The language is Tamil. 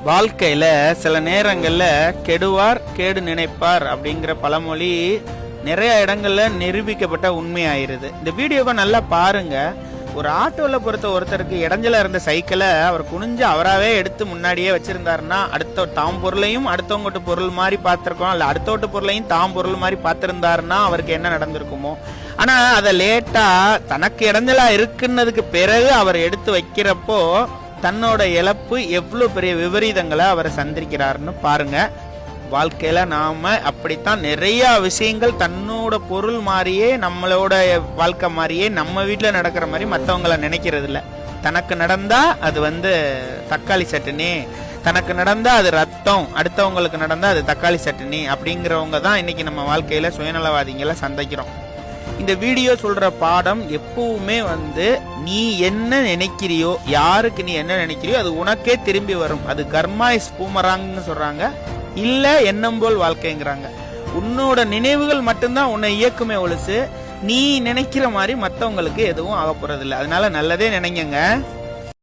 வாழ்க்கையில சில நேரங்கள்ல கெடுவார் கேடு நினைப்பார் அப்படிங்கிற பழமொழி நிறைய இடங்கள்ல நிரூபிக்கப்பட்ட உண்மையாயிருது. இந்த வீடியோவை நல்லா பாருங்க. ஒரு ஆட்டோல பொறுத்த ஒருத்தருக்கு இடைஞ்சல இருந்த சைக்கிளை அவர் குனிஞ்சு அவராவே எடுத்து முன்னாடியே வச்சிருந்தாருன்னா அடுத்த தாம் பொருளையும் அடுத்தவங்கட்டு பொருள் மாதிரி பார்த்திருக்கோம், இல்ல அடுத்தவட்டு பொருளையும் தாம் பொருள் மாதிரி பார்த்திருந்தாருன்னா அவருக்கு என்ன நடந்திருக்குமோ. ஆனா அதை லேட்டா தனக்கு இடைஞ்சலா இருக்குன்னதுக்கு பிறகு அவர் எடுத்து வைக்கிறப்போ தன்னோட இழப்பு எவ்வளவு பெரிய விபரீதங்களை அவரை சந்திக்கிறாருன்னு பாருங்க. வாழ்க்கையில நாம அப்படித்தான் நிறைய விஷயங்கள் தன்னோட பொருள் மாதிரியே நம்மளோட வாழ்க்கை மாதிரியே நம்ம வீட்டுல நடக்கிற மாதிரி மற்றவங்களை நினைக்கிறது இல்ல. தனக்கு நடந்தா அது தக்காளி சட்னி, தனக்கு நடந்தா அது ரத்தம், அடுத்தவங்களுக்கு நடந்தா அது தக்காளி சட்னி அப்படிங்கிறவங்க தான் இன்னைக்கு நம்ம வாழ்க்கையில சுயநலவாதிகளை சந்திக்கிறோம். இந்த வீடியோ சொல்ற பாடம் எப்பவுமே நீ என்ன நினைக்கிறியோ, யாருக்கு நீ என்ன நினைக்கிறியோ அது உனக்கே திரும்பி வரும். அது கர்மா இஸ் பூமராங்னு சொல்றாங்க, இல்ல எண்ணம் போல் வாழ்க்கைங்கிறாங்க. உன்னோட நினைவுகள் மட்டும்தான் உன்னை இயக்குமே ஒழிச்சு நீ நினைக்கிற மாதிரி மத்தவங்களுக்கு எதுவும் ஆக போறது இல்லை. அதனால நல்லதே நினைங்க.